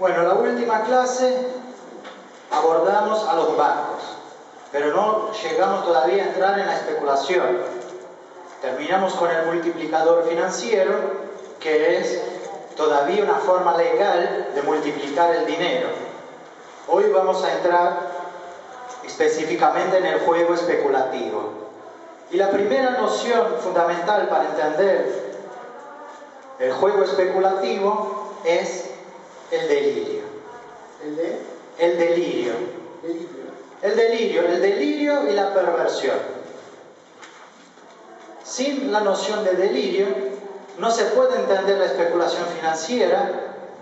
Bueno, en la última clase abordamos a los bancos, pero no llegamos todavía a entrar en la especulación. Terminamos con el multiplicador financiero, que es todavía una forma legal de multiplicar el dinero. Hoy vamos a entrar específicamente en el juego especulativo. Y la primera noción fundamental para entender el juego especulativo es el delirio. El delirio. El delirio y la perversión. Sin la noción de delirio no se puede entender la especulación financiera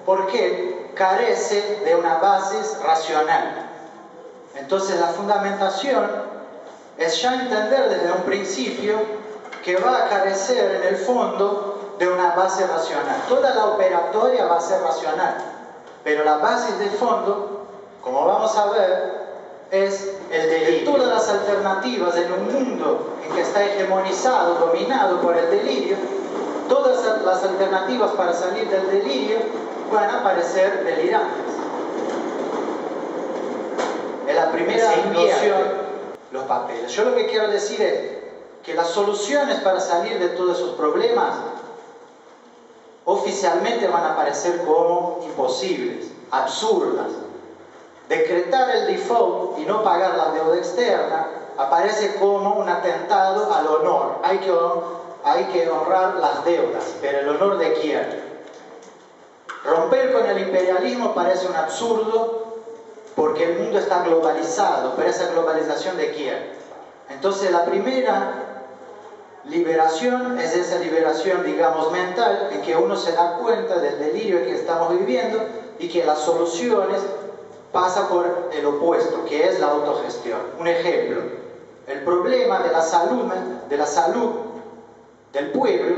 porque carece de una base racional. Entonces la fundamentación es ya entender desde un principio que va a carecer en el fondo de una base racional. Toda la operatoria va a ser racional, pero la base de fondo, como vamos a ver, es el delirio. Todas las alternativas en un mundo en que está hegemonizado, dominado por el delirio, todas las alternativas para salir del delirio van a parecer delirantes. En la primera noción, los papeles. Yo lo que quiero decir es que las soluciones para salir de todos esos problemas oficialmente van a parecer como imposibles, absurdas. Decretar el default y no pagar la deuda externa aparece como un atentado al honor. Hay que honrar las deudas, pero ¿el honor de quién? Romper con el imperialismo parece un absurdo porque el mundo está globalizado, pero esa globalización ¿de quién? Entonces la primera liberación es esa liberación, digamos, mental, en que uno se da cuenta del delirio que estamos viviendo y que las soluciones pasan por el opuesto, que es la autogestión. Un ejemplo, el problema de la salud del pueblo,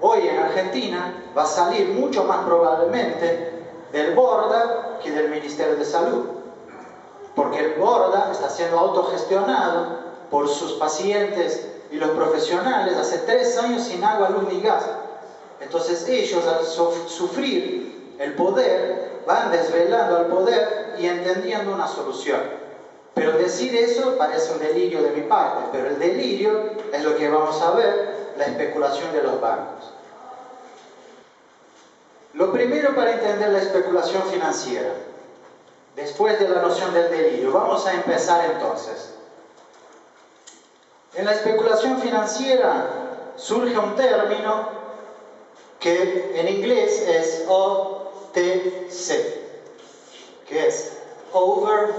hoy en Argentina, va a salir mucho más probablemente del Borda que del Ministerio de Salud, porque el Borda está siendo autogestionado por sus pacientes y los profesionales hace 3 años sin agua, luz ni gas. Entonces ellos, al sufrir el poder, van desvelando al poder y entendiendo una solución. Pero decir eso parece un delirio de mi parte, pero el delirio es lo que vamos a ver, la especulación de los bancos. Lo primero para entender la especulación financiera, después de la noción del delirio, vamos a empezar entonces. En la especulación financiera surge un término que en inglés es OTC, que es Over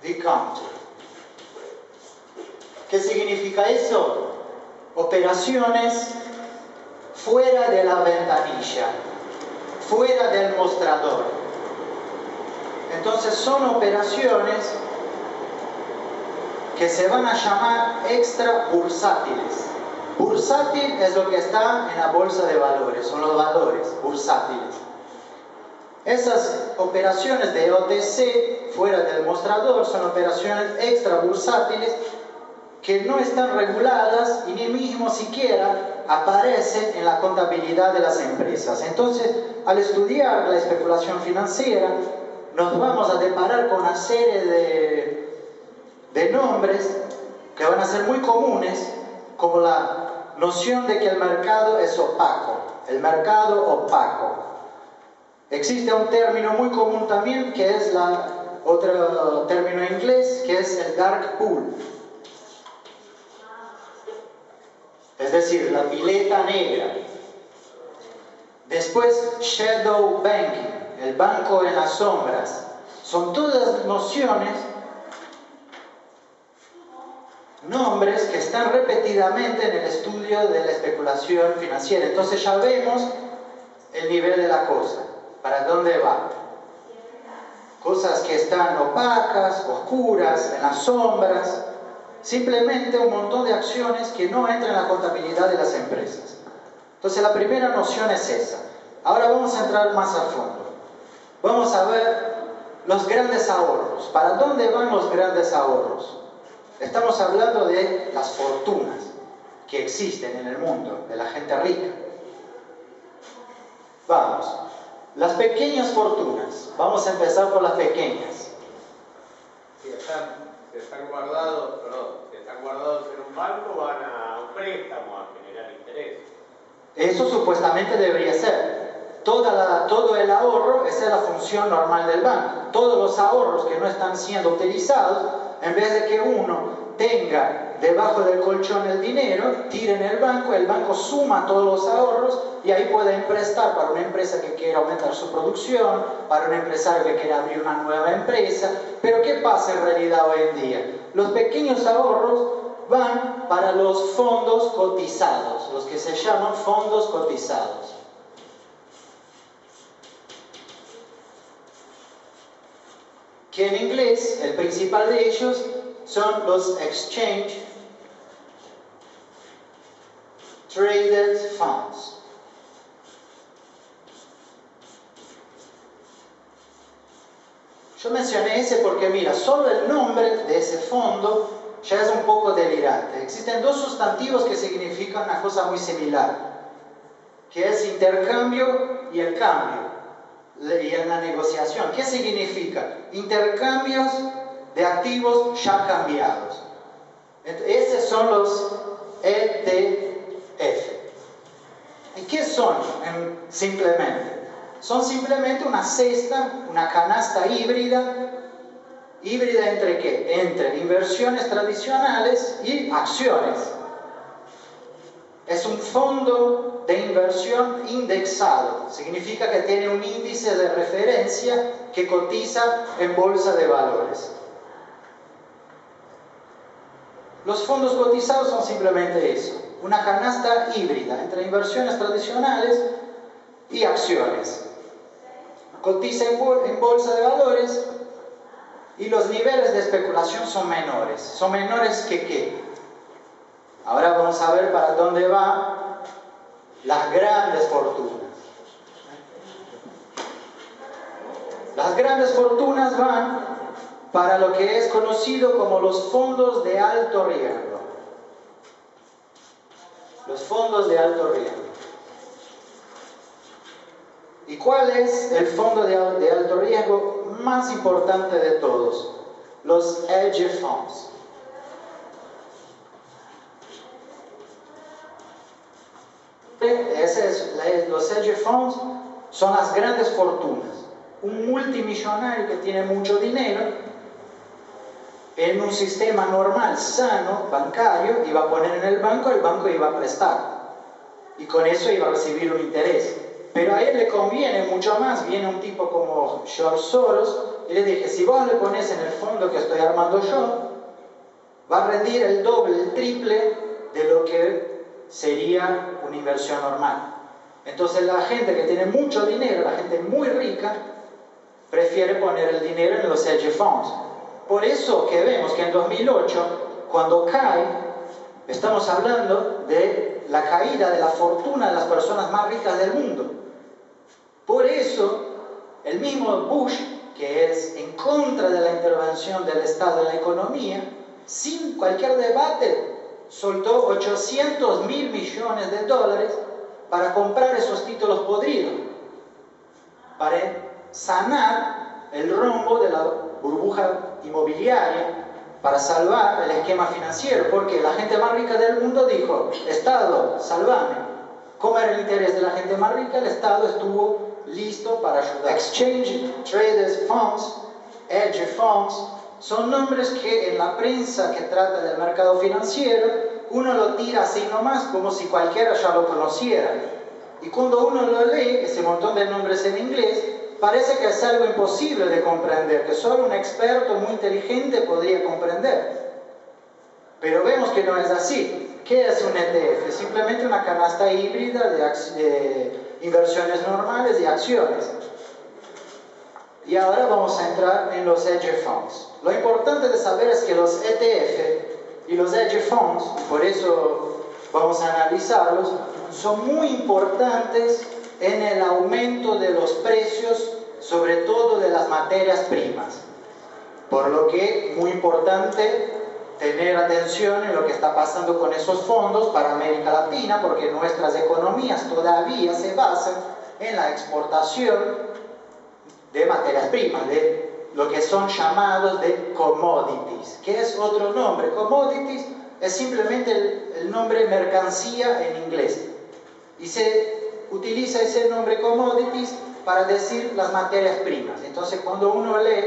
the Counter. ¿Qué significa eso? Operaciones fuera de la ventanilla, fuera del mostrador. Entonces son operaciones que se van a llamar extra bursátiles. Bursátil es lo que está en la bolsa de valores, son los valores bursátiles. Esas operaciones de OTC fuera del mostrador son operaciones extra bursátiles que no están reguladas y ni mismo siquiera aparecen en la contabilidad de las empresas. Entonces, al estudiar la especulación financiera, nos vamos a deparar con una serie de nombres que van a ser muy comunes, como la noción de que el mercado es opaco, el mercado opaco. Existe un término muy común también, que es otro término en inglés, que es el dark pool. Es decir, la pileta negra. Después, shadow banking, el banco en las sombras. Son todas nociones, nombres que están repetidamente en el estudio de la especulación financiera. Entonces ya vemos el nivel de la cosa, para dónde va. Cosas que están opacas, oscuras, en las sombras. Simplemente un montón de acciones que no entran en la contabilidad de las empresas. Entonces la primera noción es esa. Ahora vamos a entrar más a fondo. Vamos a ver los grandes ahorros. ¿Para dónde van los grandes ahorros? Estamos hablando de las fortunas que existen en el mundo, de la gente rica. Vamos. Las pequeñas fortunas. Vamos a empezar por las pequeñas. Si están guardados en un banco, van a un préstamo a generar interés. Eso supuestamente debería ser. Todo el ahorro, esa es la función normal del banco. Todos los ahorros que no están siendo utilizados, en vez de que uno tenga debajo del colchón el dinero, tire en el banco suma todos los ahorros y ahí puede prestar para una empresa que quiera aumentar su producción, para un empresario que quiera abrir una nueva empresa. Pero ¿qué pasa en realidad hoy en día? Los pequeños ahorros van para los fondos cotizados, los que se llaman fondos cotizados. Que en inglés, el principal de ellos son los Exchange Traded Funds. Yo mencioné ese porque, mira, solo el nombre de ese fondo ya es un poco delirante. Existen dos sustantivos que significan una cosa muy similar, que es intercambio y el cambio, y en la negociación. ¿Qué significa? Intercambios de activos ya cambiados. Esos son los ETF. ¿Y qué son? Simplemente. Son simplemente una cesta, una canasta híbrida. ¿Híbrida entre qué? Entre inversiones tradicionales y acciones. Es un fondo de inversión indexado. Significa que tiene un índice de referencia que cotiza en bolsa de valores. Los fondos cotizados son simplemente eso. Una canasta híbrida entre inversiones tradicionales y acciones. Cotiza en bolsa de valores y los niveles de especulación son menores. ¿Son menores que qué? Ahora vamos a ver para dónde van las grandes fortunas. Las grandes fortunas van para lo que es conocido como los fondos de alto riesgo. Los fondos de alto riesgo. ¿Y cuál es el fondo de alto riesgo más importante de todos? Los hedge funds. Los hedge funds son las grandes fortunas. Un multimillonario que tiene mucho dinero en un sistema normal, sano, bancario, iba a poner en el banco iba a prestar. Y con eso iba a recibir un interés. Pero a él le conviene mucho más. Viene un tipo como George Soros y le dije, si vos le pones en el fondo que estoy armando yo, va a rendir el doble, el triple de lo que sería una inversión normal. Entonces la gente que tiene mucho dinero, la gente muy rica, prefiere poner el dinero en los hedge funds. Por eso que vemos que en 2008, cuando cae, estamos hablando de la caída de la fortuna de las personas más ricas del mundo. Por eso, el mismo Bush, que es en contra de la intervención del Estado en la economía, sin cualquier debate, soltó 800 mil millones de dólares para comprar esos títulos podridos, para sanar el rombo de la burbuja inmobiliaria, para salvar el esquema financiero, porque la gente más rica del mundo dijo, Estado, salvame. ¿Cómo era el interés de la gente más rica? El Estado estuvo listo para ayudar. Exchange Traded Funds, Hedge Funds, son nombres que en la prensa que trata del mercado financiero, uno lo tira así nomás, como si cualquiera ya lo conociera. Y cuando uno lo lee, ese montón de nombres en inglés, parece que es algo imposible de comprender, que solo un experto muy inteligente podría comprender. Pero vemos que no es así. ¿Qué es un ETF? Simplemente una canasta híbrida de inversiones normales y acciones. Y ahora vamos a entrar en los hedge funds. Lo importante de saber es que los ETF y los hedge funds, y por eso vamos a analizarlos, son muy importantes en el aumento de los precios, sobre todo de las materias primas. Por lo que es muy importante tener atención en lo que está pasando con esos fondos para América Latina, porque nuestras economías todavía se basan en la exportación de materias primas, de lo que son llamados de commodities. ¿Qué es otro nombre? Commodities es simplemente el nombre mercancía en inglés. Y se utiliza ese nombre commodities para decir las materias primas. Entonces, cuando uno lee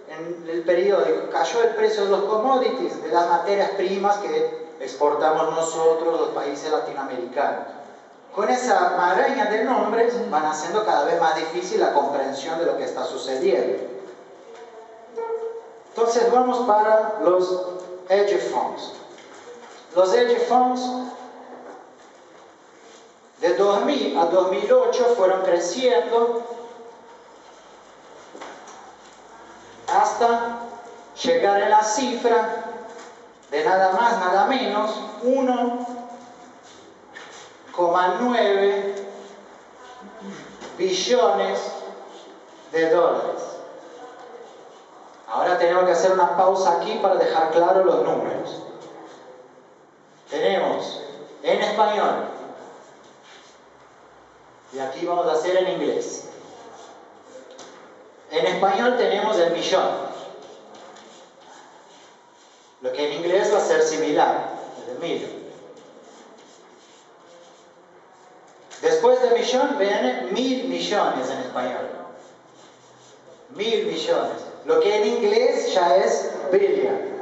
en el periódico, cayó el precio de los commodities, de las materias primas que exportamos nosotros, los países latinoamericanos. Con esa maraña de nombres van haciendo cada vez más difícil la comprensión de lo que está sucediendo. Entonces vamos para los hedge funds. Los hedge funds de 2000 a 2008 fueron creciendo hasta llegar a la cifra de nada más, nada menos, 1,9 billones de dólares. Ahora tenemos que hacer una pausa aquí para dejar claros los números. Tenemos en español, y aquí vamos a hacer en inglés. En español tenemos el millón, lo que en inglés va a ser similar, el millón. Después de millón viene 1000 millones en español. 1000 millones, lo que en inglés ya es billion.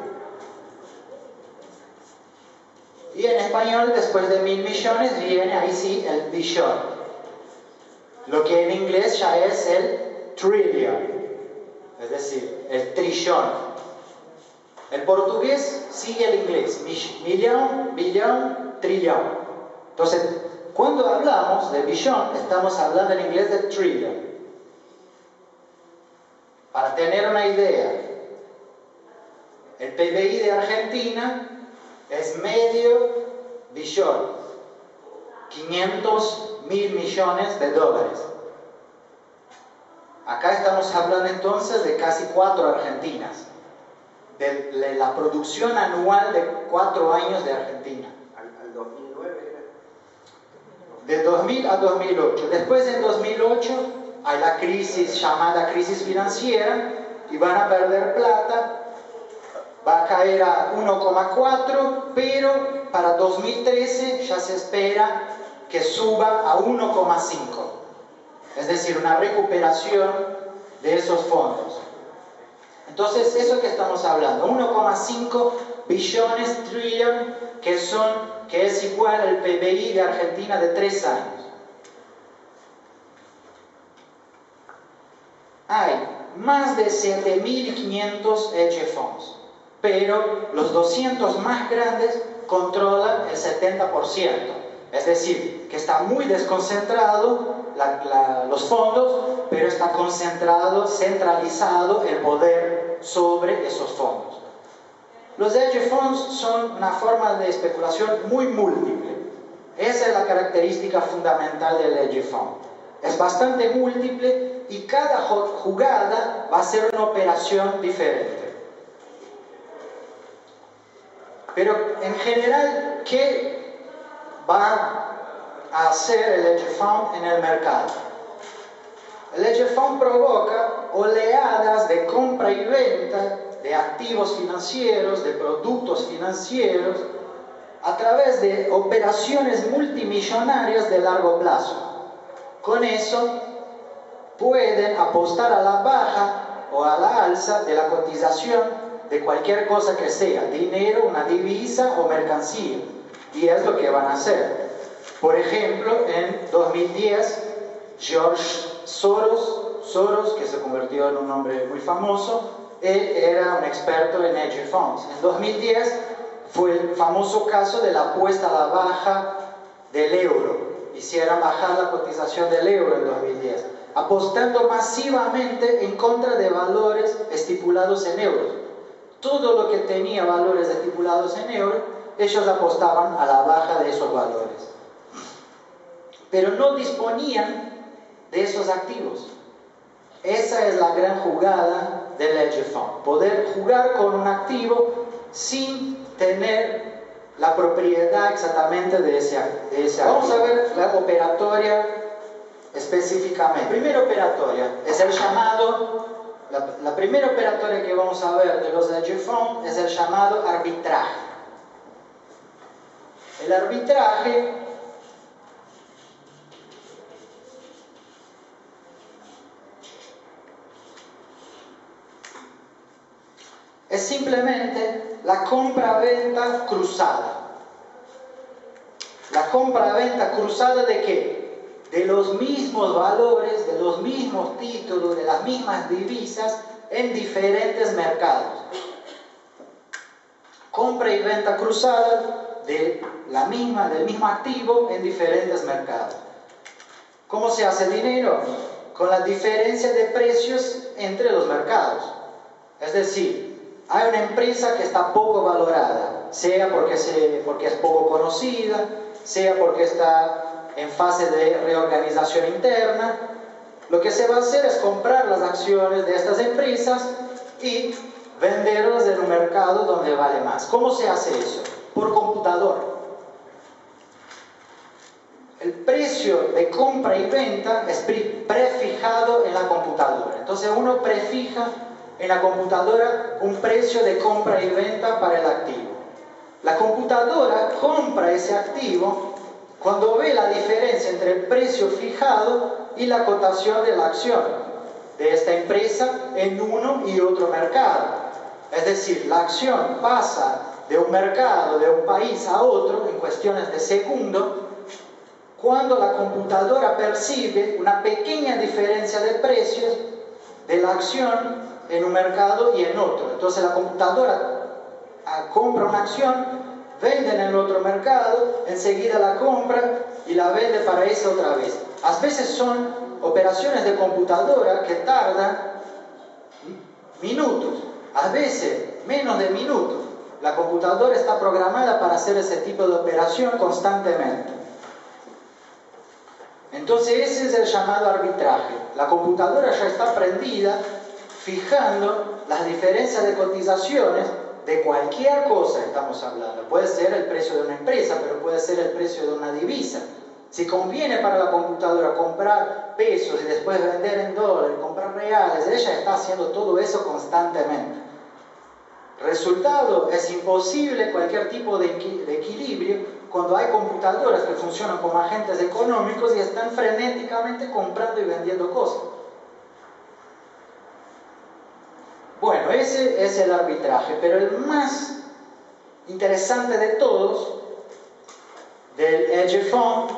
Y en español, después de 1000 millones, viene ahí sí el billón, lo que en inglés ya es el trillion, es decir, el trillón. El portugués sigue el inglés, millón, billón, trillón. Entonces, cuando hablamos de billón, estamos hablando en inglés de trillion. Para tener una idea, el PBI de Argentina es medio billón, 500.000 millones de dólares. Acá estamos hablando entonces de casi 4 Argentinas, de la producción anual de 4 años de Argentina. Al 2009 era. De 2000 a 2008. Después en 2008 hay la crisis llamada crisis financiera y van a perder plata. Va a caer a 1,4, pero para 2013 ya se espera que suba a 1,5. Es decir, una recuperación de esos fondos. Entonces, eso que estamos hablando, 1,5 billones, trillion, que es igual al PBI de Argentina de 3 años. Hay más de 7.500 hedge funds, pero los 200 más grandes controlan el 70%. Es decir, que está muy desconcentrado los fondos, pero está concentrado, centralizado el poder sobre esos fondos. Los hedge funds son una forma de especulación muy múltiple. Esa es la característica fundamental del hedge fund. Es bastante múltiple y cada jugada va a ser una operación diferente. Pero en general, ¿qué va a hacer el hedge fund en el mercado? El hedge fund provoca oleadas de compra y venta de activos financieros, de productos financieros, a través de operaciones multimillonarias de largo plazo. Con eso pueden apostar a la baja o a la alza de la cotización de cualquier cosa que sea, dinero, una divisa o mercancía. Y es lo que van a hacer. Por ejemplo, en 2010, George Soros, que se convirtió en un hombre muy famoso, él era un experto en hedge funds. En 2010 fue el famoso caso de la apuesta a la baja del euro. Hicieron bajar la cotización del euro en 2010, apostando masivamente en contra de valores estipulados en euros. Todo lo que tenía valores estipulados en euros, ellos apostaban a la baja de esos valores. Pero no disponían de esos activos. Esa es la gran jugada del hedge fund. Poder jugar con un activo sin tener la propiedad exactamente de ese activo. Vamos a ver la operatoria específicamente. La primera operatoria es el llamado, la primera operatoria que vamos a ver de los hedge funds es el llamado arbitraje. El arbitraje es simplemente la compra-venta cruzada. ¿La compra-venta cruzada de qué? De los mismos valores, de los mismos títulos, de las mismas divisas en diferentes mercados. Compra y venta cruzada del mismo activo en diferentes mercados. ¿Cómo se hace dinero? Con la diferencia de precios entre los mercados. Es decir, hay una empresa que está poco valorada, sea porque es poco conocida, sea porque está en fase de reorganización interna. Lo que se va a hacer es comprar las acciones de estas empresas y venderlas en un mercado donde vale más. ¿Cómo se hace eso? Por computador. El precio de compra y venta es prefijado en la computadora. Entonces uno prefija en la computadora un precio de compra y venta para el activo. La computadora compra ese activo cuando ve la diferencia entre el precio fijado y la cotación de la acción de esta empresa en uno y otro mercado. Es decir, la acción pasa de un mercado, de un país a otro en cuestiones de segundo, cuando la computadora percibe una pequeña diferencia de precios de la acción en un mercado y en otro. Entonces la computadora compra una acción, vende en el otro mercado, enseguida la compra y la vende para esa otra vez. A veces son operaciones de computadora que tardan minutos, a veces menos de minutos. La computadora está programada para hacer ese tipo de operación constantemente. Entonces ese es el llamado arbitraje. La computadora ya está aprendida fijando las diferencias de cotizaciones de cualquier cosa estamos hablando. Puede ser el precio de una empresa, pero puede ser el precio de una divisa. Si conviene para la computadora comprar pesos y después vender en dólares, comprar reales, ella está haciendo todo eso constantemente. Resultado, es imposible cualquier tipo de equilibrio cuando hay computadoras que funcionan como agentes económicos y están frenéticamente comprando y vendiendo cosas. Bueno, ese es el arbitraje, pero el más interesante de todos, del hedge fund,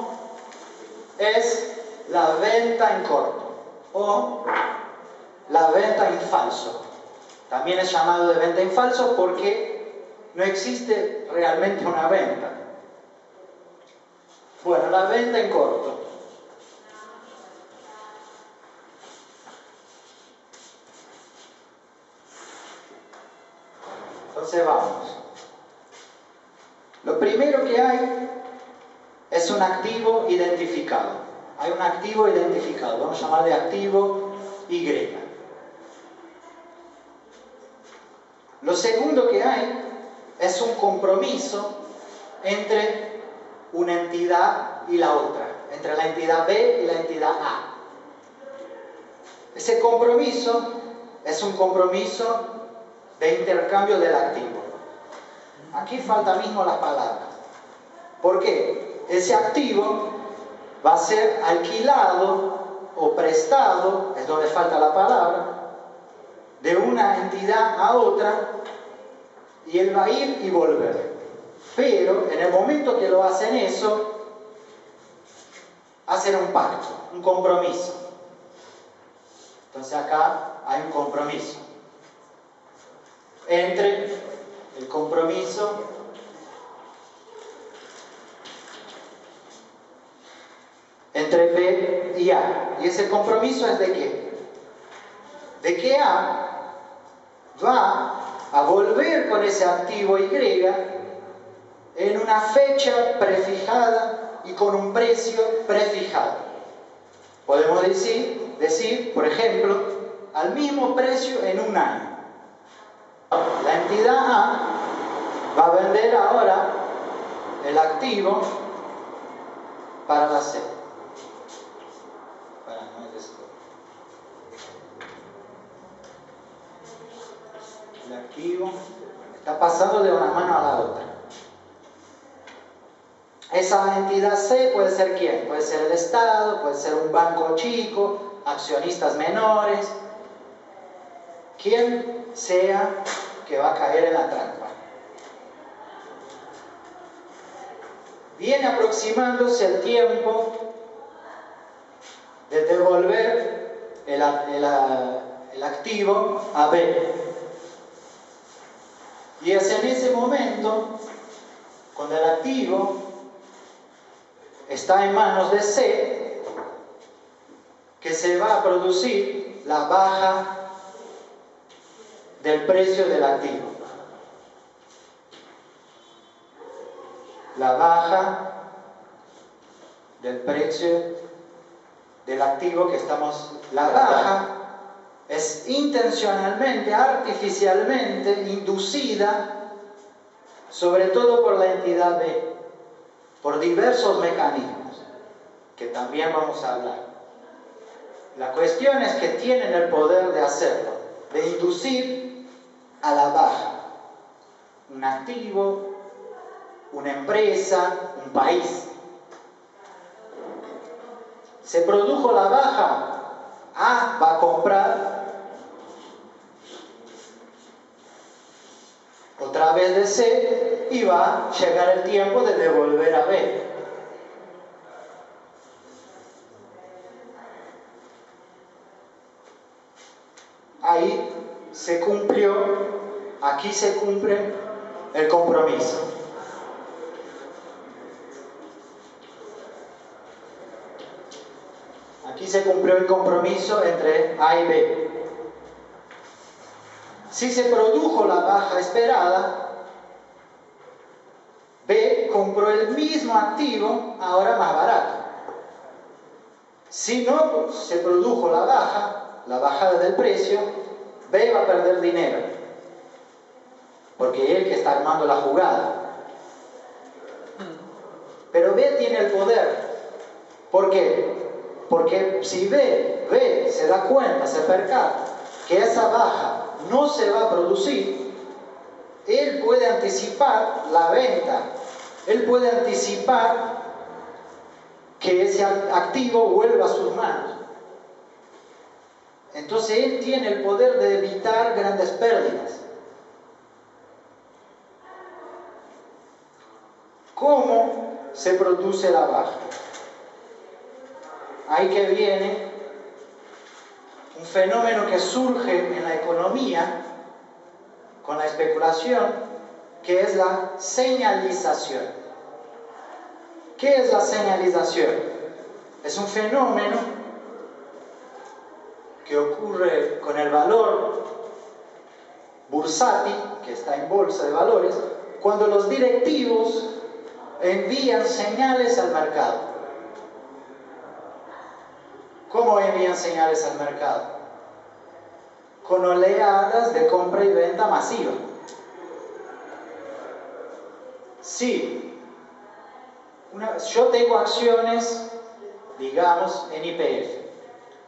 es la venta en corto o la venta en falso. También es llamado de venta en falso porque no existe realmente una venta. Bueno, la venta en corto. Entonces vamos. Lo primero que hay es un activo identificado. Hay un activo identificado, vamos a llamarle activo Y. Lo segundo que hay es un compromiso entre una entidad y la otra, entre la entidad B y la entidad A. Ese compromiso es un compromiso de intercambio del activo. Aquí falta mismo la palabra. ¿Por qué? Ese activo va a ser alquilado o prestado, es donde falta la palabra, de una entidad a otra, y él va a ir y volver. Pero en el momento que lo hacen eso, hacen un pacto, un compromiso. Entonces acá hay un compromiso entre el compromiso entre B y A. Y ese compromiso es de qué? De que A va a volver con ese activo Y en una fecha prefijada y con un precio prefijado. Podemos decir, por ejemplo, al mismo precio en un año. La entidad A va a vender ahora el activo para la C. esto. El activo está pasando de una mano a la otra. Esa entidad C puede ser ¿quién? Puede ser el Estado, puede ser un banco chico, accionistas menores, quien sea que va a caer en la trampa. Viene aproximándose el tiempo de devolver el activo a B. Y es en ese momento, cuando el activo está en manos de C, que se va a producir la baja del precio del activo. La baja del precio del activo que estamos... La baja es intencionalmente, artificialmente inducida, sobre todo por la entidad B, por diversos mecanismos, que también vamos a hablar. La cuestión es que tienen el poder de hacerlo, de inducir a la baja un activo, una empresa, un país. Se produjo la baja, A va a comprar otra vez de C y va a llegar el tiempo de devolver a B. Ahí se cumplió, aquí se cumple el compromiso. Aquí se cumplió el compromiso entre A y B. Si se produjo la baja esperada, B compró el mismo activo, ahora más barato. Si no se produjo la bajada del precio, B va a perder dinero, porque es el que está armando la jugada. Pero B tiene el poder. ¿Por qué? Porque si B se da cuenta, se percata que esa baja no se va a producir, él puede anticipar la venta, él puede anticipar que ese activo vuelva a sus manos. Entonces él tiene el poder de evitar grandes pérdidas. ¿Cómo se produce la baja? Ahí que viene un fenómeno que surge en la economía con la especulación, que es la señalización. ¿Qué es la señalización? Es un fenómeno que ocurre con el valor bursátil, que está en bolsa de valores, cuando los directivos envían señales al mercado. ¿Cómo envían señales al mercado? Con oleadas de compra y venta masiva. Sí, yo tengo acciones, digamos, en YPF.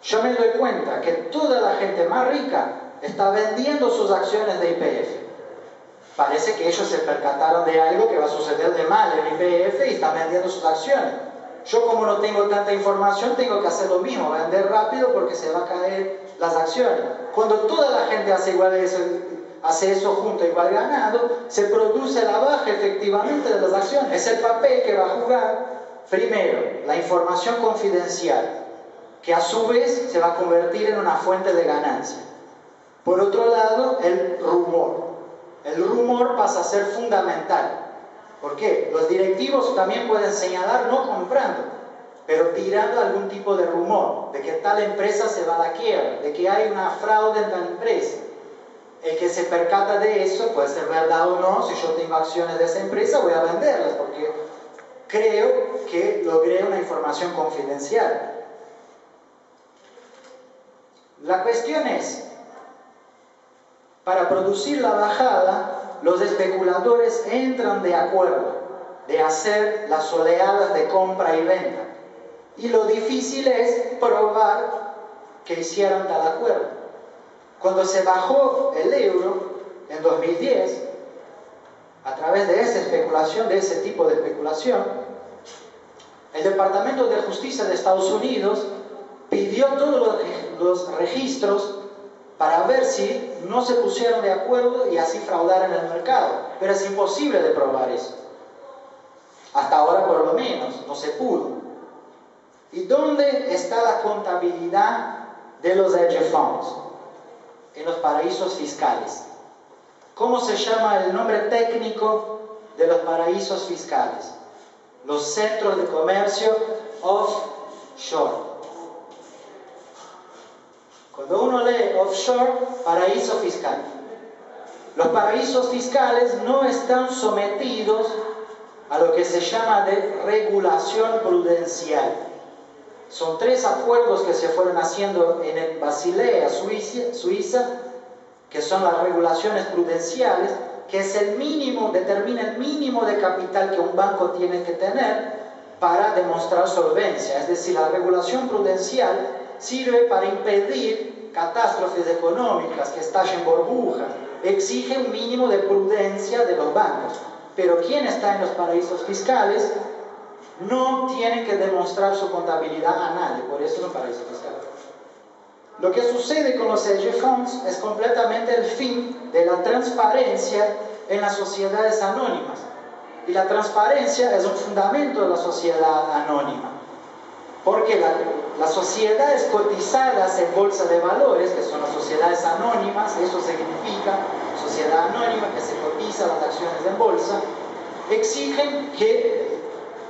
Yo me doy cuenta que toda la gente más rica está vendiendo sus acciones de YPF. Parece que ellos se percataron de algo que va a suceder de mal en YPF y están vendiendo sus acciones. Yo, como no tengo tanta información, tengo que hacer lo mismo, vender rápido porque se van a caer las acciones. Cuando toda la gente hace eso junto, igual ganado, se produce la baja efectivamente de las acciones. Es el papel que va a jugar primero la información confidencial, que a su vez se va a convertir en una fuente de ganancia. Por otro lado, el rumor. El rumor pasa a ser fundamental. ¿Por qué? Los directivos también pueden señalar, no comprando, pero tirando algún tipo de rumor, de que tal empresa se va a la quiebra, de que hay una fraude en tal empresa. El que se percata de eso, puede ser verdad o no, si yo tengo acciones de esa empresa, voy a venderlas, porque creo que logré una información confidencial. La cuestión es, para producir la bajada, los especuladores entran de acuerdo de hacer las oleadas de compra y venta. Y lo difícil es probar que hicieran tal acuerdo. Cuando se bajó el euro en 2010, a través de esa especulación, de ese tipo de especulación, el Departamento de Justicia de Estados Unidos pidió todos los registros para ver si no se pusieron de acuerdo y así fraudaran el mercado. Pero es imposible de probar eso. Hasta ahora por lo menos no se pudo. ¿Y dónde está la contabilidad de los hedge funds? En los paraísos fiscales. ¿Cómo se llama el nombre técnico de los paraísos fiscales? Los centros de comercio offshore. Cuando uno lee offshore, paraíso fiscal. Los paraísos fiscales no están sometidos a lo que se llama de regulación prudencial. Son 3 acuerdos que se fueron haciendo en Basilea, Suiza, que son las regulaciones prudenciales, que es el mínimo, determina el mínimo de capital que un banco tiene que tener para demostrar solvencia. Es decir, la regulación prudencial sirve para impedir catástrofes económicas, que estallen burbujas, exige un mínimo de prudencia de los bancos. Pero quien está en los paraísos fiscales no tiene que demostrar su contabilidad a nadie, por eso no paraíso fiscal. Lo que sucede con los hedge funds es completamente el fin de la transparencia en las sociedades anónimas. Y la transparencia es un fundamento de la sociedad anónima. Porque las sociedades cotizadas en bolsa de valores, que son las sociedades anónimas, eso significa sociedad anónima que se cotiza las acciones en bolsa, exigen que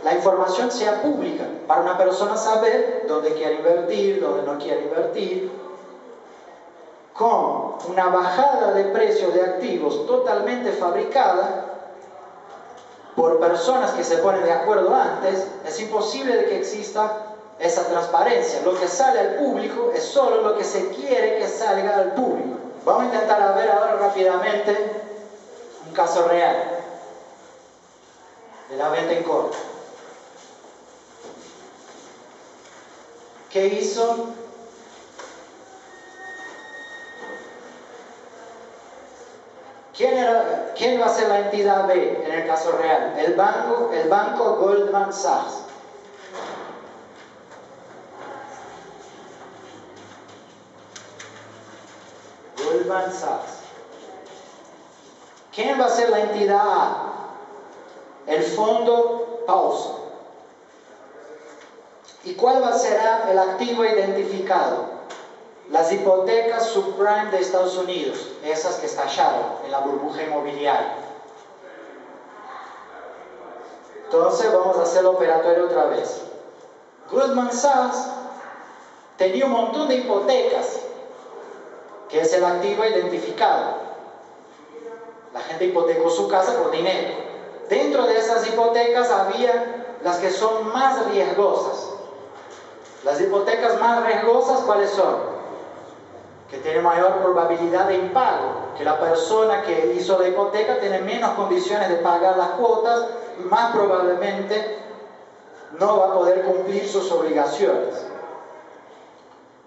la información sea pública para una persona saber dónde quiere invertir, dónde no quiere invertir. Con una bajada de precio de activos totalmente fabricada por personas que se ponen de acuerdo antes, es imposible de que exista esa transparencia. Lo que sale al público es solo lo que se quiere que salga al público. Vamos a intentar ver ahora rápidamente un caso real de la venta en corto. ¿Qué hizo? ¿Quién va a ser la entidad B en el caso real? El banco Goldman Sachs. Goldman Sachs. ¿Quién va a ser la entidad A? El fondo Paulson. ¿Y cuál será el activo identificado? Las hipotecas subprime de Estados Unidos, esas que estallaron en la burbuja inmobiliaria. Entonces vamos a hacer el operatorio otra vez. Goldman Sachs tenía un montón de hipotecas, que es el activo identificado. La gente hipotecó su casa por dinero. Dentro de esas hipotecas había las que son más riesgosas. Las hipotecas más riesgosas, ¿cuáles son? Que tiene mayor probabilidad de impago, que la persona que hizo la hipoteca tiene menos condiciones de pagar las cuotas y más probablemente no va a poder cumplir sus obligaciones.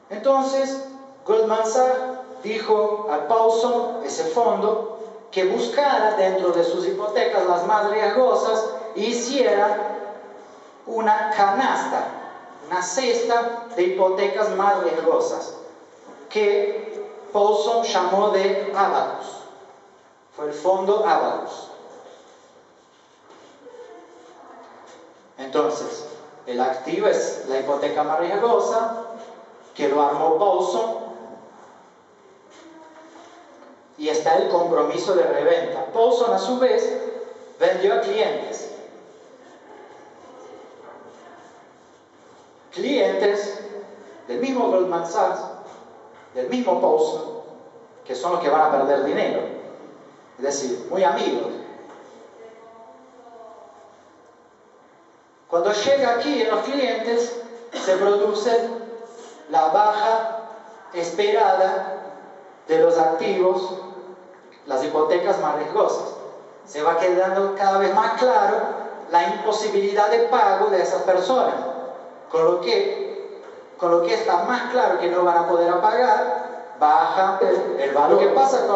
Entonces, Goldman Sachs dijo a Paulson, ese fondo, que buscara dentro de sus hipotecas las más riesgosas e hiciera una canasta, una cesta de hipotecas más riesgosas, que Paulson llamó de Abacus. Fue el fondo Abacus. Entonces, el activo es la hipoteca más riesgosa, que lo armó Paulson, y está el compromiso de reventa. Paulson, a su vez, vendió a clientes. Clientes del mismo Goldman Sachs, del mismo Paulson, que son los que van a perder dinero. Es decir, muy amigos. Cuando llega aquí en los clientes, se produce la baja esperada de los activos, las hipotecas más riesgosas. Se va quedando cada vez más claro la imposibilidad de pago de esas personas, con lo que con lo que está más claro que no van a poder pagar, baja el valor. Lo que pasa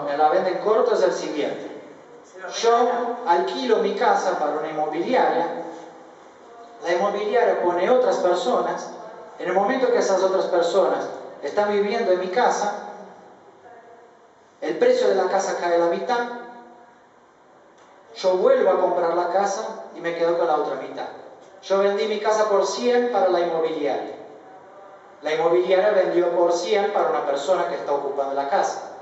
en la venta en corto es el siguiente. Yo alquilo mi casa para una inmobiliaria, la inmobiliaria pone otras personas, en el momento que esas otras personas están viviendo en mi casa, el precio de la casa cae a la mitad, yo vuelvo a comprar la casa y me quedo con la otra mitad. Yo vendí mi casa por 100 para la inmobiliaria. La inmobiliaria vendió por 100 para una persona que está ocupando la casa.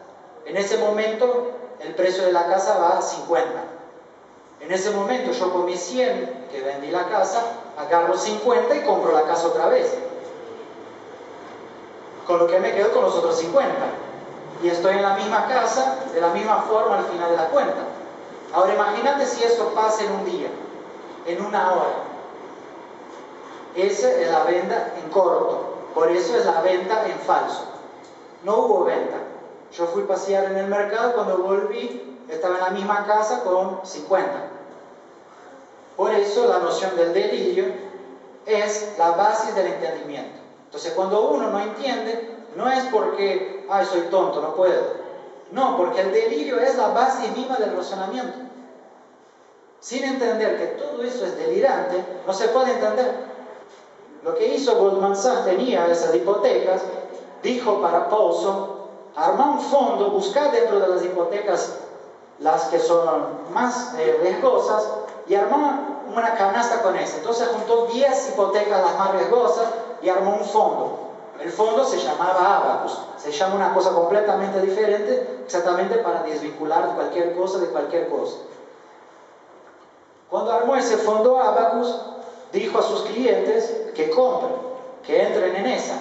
En ese momento, el precio de la casa va a 50. En ese momento, yo con mis 100 que vendí la casa, agarro 50 y compro la casa otra vez. Con lo que me quedo con los otros 50. Y estoy en la misma casa, de la misma forma al final de la cuenta. Ahora imagínate si esto pasa en un día, en una hora. Esa es la venta en corto. Por eso es la venta en falso. No hubo venta. Yo fui a pasear en el mercado, cuando volví estaba en la misma casa con 50. Por eso la noción del delirio es la base del entendimiento. Entonces cuando uno no entiende, no es porque, ay, soy tonto, no puedo. No, porque el delirio es la base misma del razonamiento. Sin entender que todo eso es delirante, no se puede entender. Lo que hizo Goldman Sachs, tenía esas hipotecas, dijo para Paulson, arma un fondo, busca dentro de las hipotecas las que son más riesgosas y armó una canasta con eso. Entonces juntó 10 hipotecas las más riesgosas y armó un fondo. El fondo se llamaba Abacus, se llama una cosa completamente diferente, exactamente para desvincular cualquier cosa de cualquier cosa. Cuando armó ese fondo Abacus, dijo a sus clientes que compren, que entren en esa.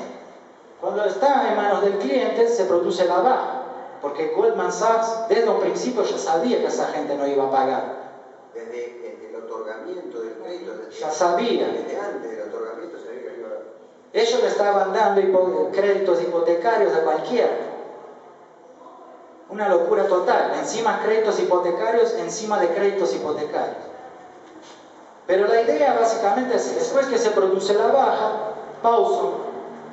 Cuando está en manos del cliente se produce la baja, porque Goldman Sachs desde un principio ya sabía que esa gente no iba a pagar. Desde el otorgamiento del crédito, ya sabía. Desde antes del otorgamiento sabía que iba a... Ellos le estaban dando créditos hipotecarios a cualquiera. Una locura total. Encima créditos hipotecarios, encima de créditos hipotecarios. Pero la idea básicamente es, después que se produce la baja, Paulson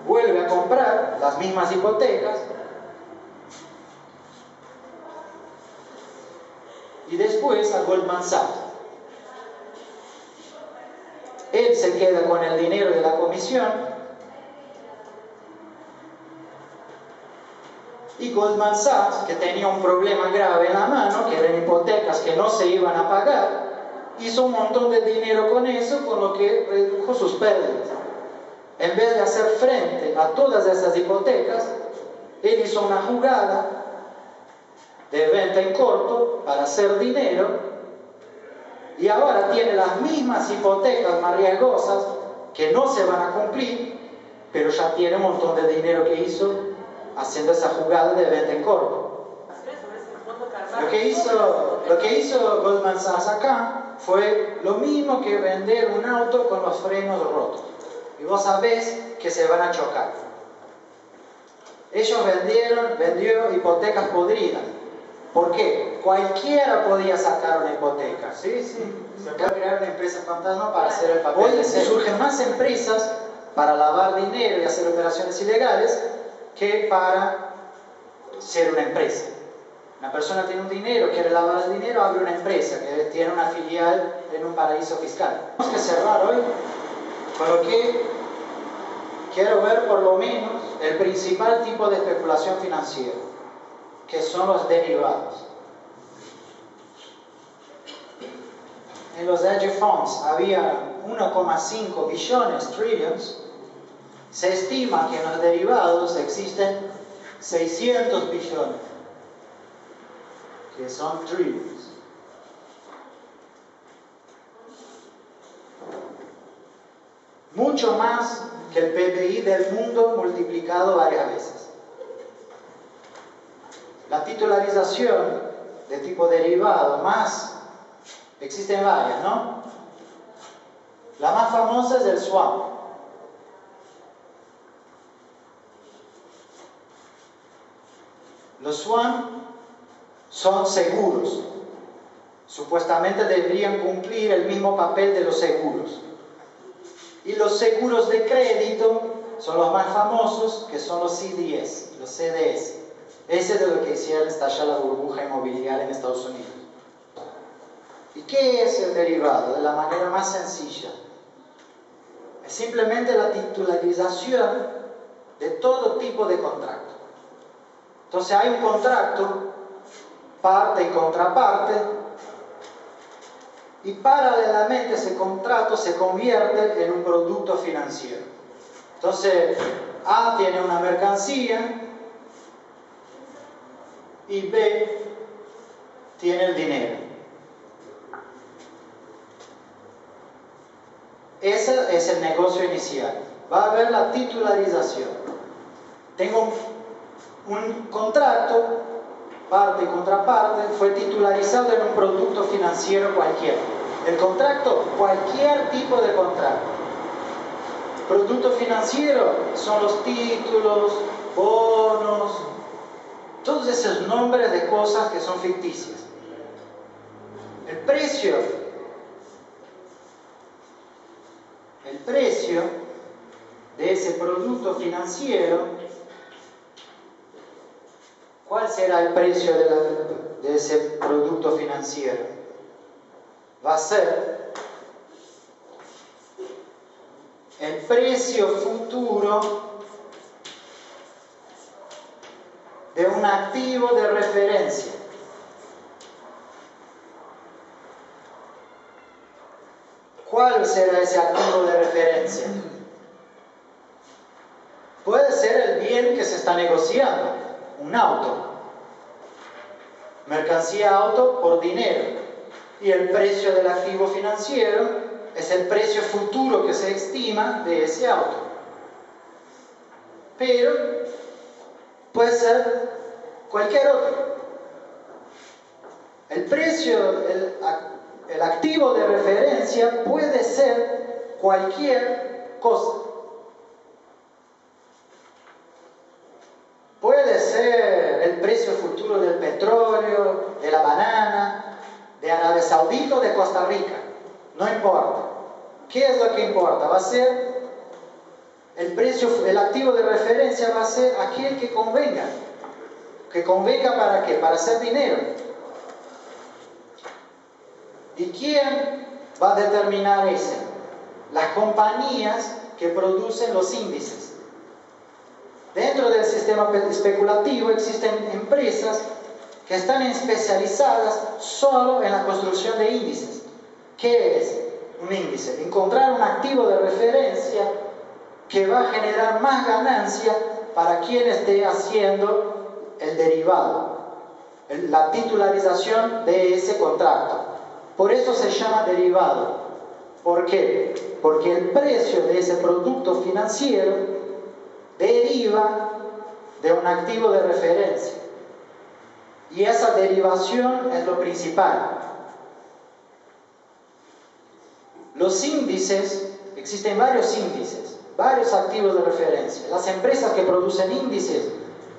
vuelve a comprar las mismas hipotecas y después a Goldman Sachs. Él se queda con el dinero de la comisión y Goldman Sachs, que tenía un problema grave en la mano, que eran hipotecas que no se iban a pagar, hizo un montón de dinero con eso, con lo que redujo sus pérdidas. En vez de hacer frente a todas esas hipotecas, él hizo una jugada de venta en corto para hacer dinero y ahora tiene las mismas hipotecas más riesgosas que no se van a cumplir, pero ya tiene un montón de dinero que hizo haciendo esa jugada de venta en corto. Lo que hizo Goldman Sachs acá fue lo mismo que vender un auto con los frenos rotos. Y vos sabés que se van a chocar. Ellos vendió hipotecas podridas. ¿Por qué? Cualquiera podía sacar una hipoteca. Sí. Se puede crear una empresa fantasma para hacer el papel. Hoy surgen más empresas para lavar dinero y hacer operaciones ilegales que para ser una empresa. Una persona tiene un dinero, quiere lavar el dinero, abre una empresa que tiene una filial en un paraíso fiscal. Tenemos que cerrar hoy con lo que quiero ver por lo menos el principal tipo de especulación financiera, que son los derivados. En los hedge funds había 1,5 billones, trillions. Se estima que en los derivados existen 600 billones. Que son trillions. Mucho más que el PBI del mundo multiplicado varias veces. La titularización de tipo derivado más, existen varias, ¿no? La más famosa es el swap. Los swap son seguros. Supuestamente deberían cumplir el mismo papel de los seguros. Y los seguros de crédito son los más famosos, que son los CDS, los CDS. Ese es de lo que hicieron estallar la burbuja inmobiliaria en Estados Unidos. ¿Y qué es el derivado? De la manera más sencilla. Es simplemente la titularización de todo tipo de contrato. Entonces hay un contrato, parte y contraparte, y paralelamente ese contrato se convierte en un producto financiero. Entonces A tiene una mercancía y B tiene el dinero. Ese es el negocio inicial. Va a haber la titularización. Tengo un contrato, parte y contraparte, fue titularizado en un producto financiero cualquiera. El contrato, cualquier tipo de contrato. Producto financiero son los títulos, bonos, todos esos nombres de cosas que son ficticias. El precio de ese producto financiero, ¿cuál será el precio de ese producto financiero? Va a ser el precio futuro de un activo de referencia. ¿Cuál será ese activo de referencia? Puede ser el bien que se está negociando, un auto, mercancía auto por dinero, y el precio del activo financiero es el precio futuro que se estima de ese auto. Pero puede ser cualquier otro. El precio, el activo de referencia puede ser cualquier cosa. Puede ser el precio futuro del petróleo, de la banana, de Arabia Saudita o de Costa Rica. No importa. ¿Qué es lo que importa? Va a ser el precio, el activo de referencia va a ser aquel que convenga. ¿Que convenga para qué? Para hacer dinero. ¿Y quién va a determinar eso? Las compañías que producen los índices. Dentro del sistema especulativo existen empresas que están especializadas solo en la construcción de índices. ¿Qué es un índice? Encontrar un activo de referencia que va a generar más ganancia para quien esté haciendo el derivado, la titularización de ese contrato. Por eso se llama derivado. ¿Por qué? Porque el precio de ese producto financiero deriva de un activo de referencia. Y esa derivación es lo principal. Los índices, existen varios índices, varios activos de referencia. Las empresas que producen índices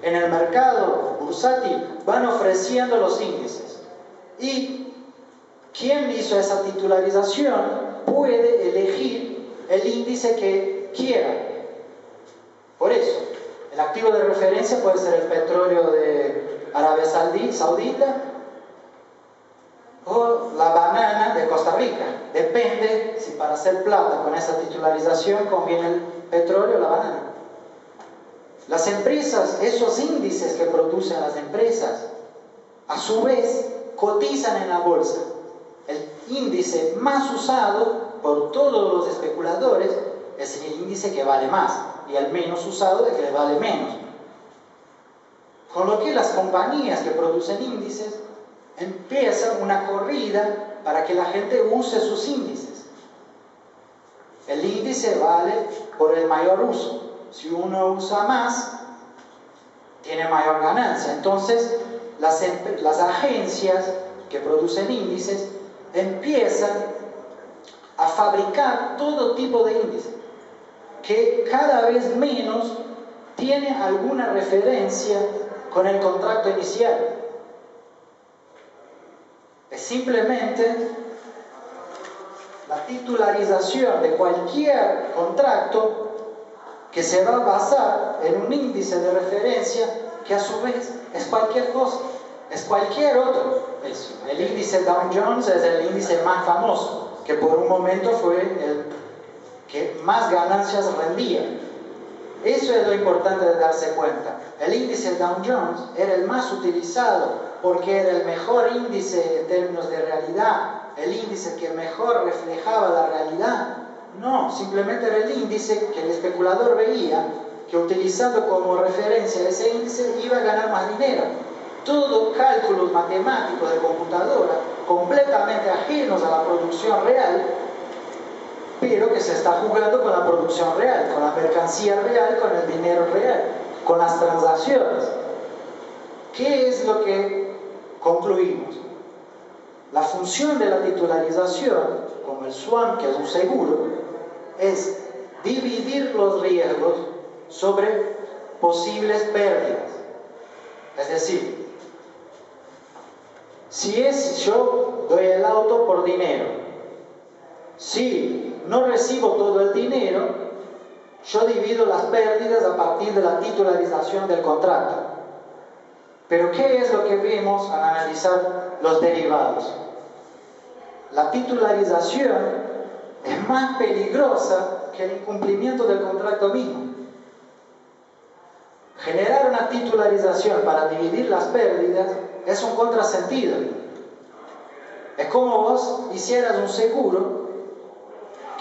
en el mercado bursátil van ofreciendo los índices. Y quien hizo esa titularización puede elegir el índice que quiera. Por eso, el activo de referencia puede ser el petróleo de Arabia Saudita o la banana de Costa Rica. Depende si para hacer plata con esa titularización conviene el petróleo o la banana. Las empresas, esos índices que producen las empresas, a su vez cotizan en la bolsa. El índice más usado por todos los especuladores es el índice que vale más, y el menos usado es el que vale menos. Con lo que las compañías que producen índices empiezan una corrida para que la gente use sus índices. El índice vale por el mayor uso. Si uno usa más, tiene mayor ganancia. Entonces, las agencias que producen índices empiezan a fabricar todo tipo de índices que cada vez menos tiene alguna referencia con el contrato inicial. Es simplemente la titularización de cualquier contrato que se va a basar en un índice de referencia que a su vez es cualquier cosa, es cualquier otro. El índice Dow Jones es el índice más famoso, que por un momento fue el que más ganancias rendía. Eso es lo importante de darse cuenta. El índice Dow Jones era el más utilizado porque era el mejor índice en términos de realidad, el índice que mejor reflejaba la realidad. No, simplemente era el índice que el especulador veía que utilizando como referencia ese índice iba a ganar más dinero. Todo cálculos matemáticos de computadora completamente ajenos a la producción real, pero que se está jugando con la producción real, con la mercancía real, con el dinero real, con las transacciones. ¿Qué es lo que concluimos? La función de la titularización, como el swap, que es un seguro, es dividir los riesgos sobre posibles pérdidas. Es decir, si yo doy el auto por dinero, si no recibo todo el dinero, yo divido las pérdidas a partir de la titularización del contrato. Pero ¿qué es lo que vemos al analizar los derivados? La titularización es más peligrosa que el incumplimiento del contrato mismo. Generar una titularización para dividir las pérdidas es un contrasentido. Es como vos hicieras un seguro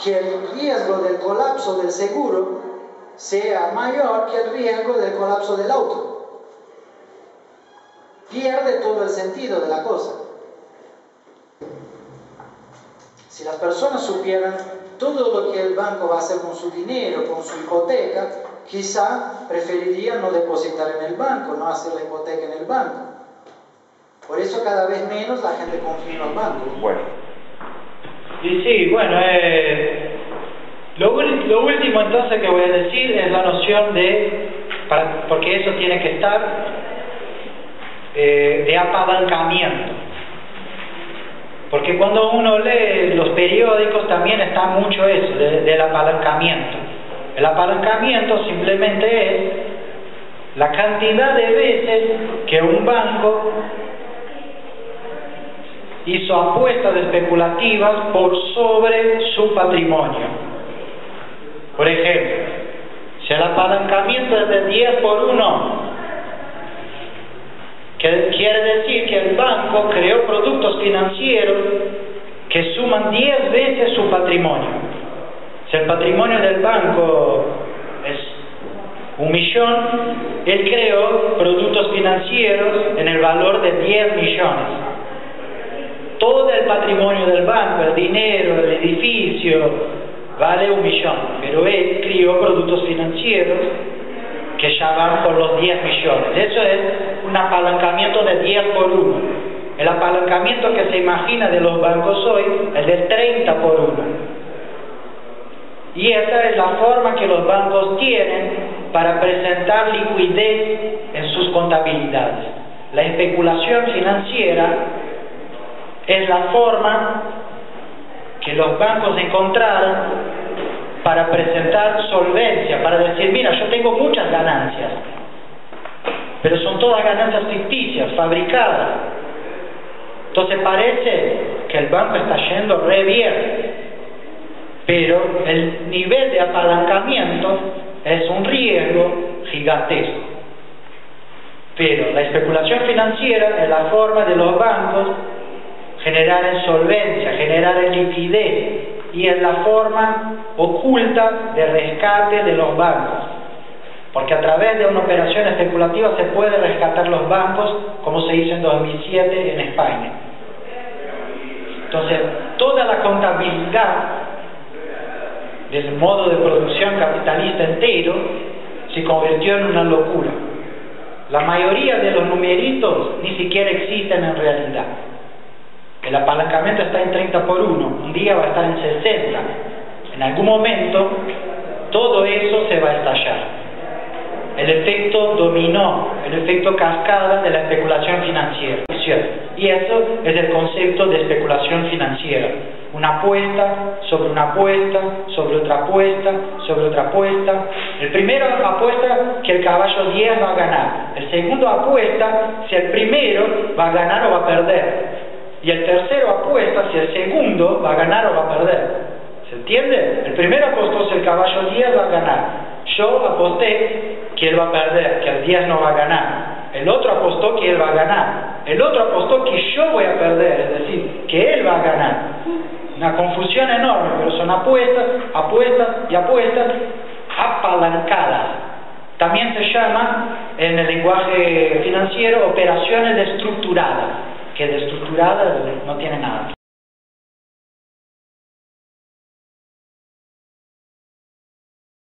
que el riesgo del colapso del seguro sea mayor que el riesgo del colapso del auto. Pierde todo el sentido de la cosa. Si las personas supieran todo lo que el banco va a hacer con su dinero, con su hipoteca, quizá preferirían no depositar en el banco, no hacer la hipoteca en el banco. Por eso cada vez menos la gente confía en los bancos. Bueno. Y sí, bueno, lo último entonces que voy a decir es la noción porque eso tiene que estar, de apalancamiento. Porque cuando uno lee los periódicos también está mucho eso, del apalancamiento. El apalancamiento simplemente es la cantidad de veces que un banco hizo apuestas especulativas por sobre su patrimonio. Por ejemplo, si el apalancamiento es de 10 por 1, que quiere decir que el banco creó productos financieros que suman 10 veces su patrimonio. Si el patrimonio del banco es 1 millón, él creó productos financieros en el valor de 10 millones. Todo el patrimonio del banco, el dinero, el edificio, vale 1 millón, pero él creó productos financieros que ya van por los 10 millones. Eso es un apalancamiento de 10 por 1. El apalancamiento que se imagina de los bancos hoy es de 30 por 1. Y esa es la forma que los bancos tienen para presentar liquidez en sus contabilidades. La especulación financiera es la forma que los bancos encontraron para presentar solvencia, para decir, mira, yo tengo muchas ganancias, pero son todas ganancias ficticias, fabricadas. Entonces parece que el banco está yendo re bien, pero el nivel de apalancamiento es un riesgo gigantesco. Pero la especulación financiera es la forma de los bancos generar en solvencia, generar en liquidez, y es la forma oculta de rescate de los bancos, porque a través de una operación especulativa se puede rescatar los bancos, como se hizo en 2007 en España. Entonces, toda la contabilidad del modo de producción capitalista entero se convirtió en una locura. La mayoría de los numeritos ni siquiera existen en realidad. El apalancamiento está en 30 por 1, un día va a estar en 60. En algún momento todo eso se va a estallar. El efecto dominó, el efecto cascada de la especulación financiera. especulación. Y eso es el concepto de especulación financiera. Una apuesta sobre una apuesta, sobre otra apuesta, sobre otra apuesta. El primero apuesta que el caballo 10 va a ganar. El segundo apuesta si el primero va a ganar o va a perder. Y el tercero apuesta si el segundo va a ganar o va a perder. ¿Se entiende? El primero apostó si el caballo 10 va a ganar. Yo aposté que él va a perder, que el 10 no va a ganar. El otro apostó que él va a ganar. El otro apostó que yo voy a perder, es decir, que él va a ganar. Una confusión enorme, pero son apuestas, apuestas y apuestas apalancadas. También se llama, en el lenguaje financiero, operaciones estructuradas, que de estructuradas no tiene nada.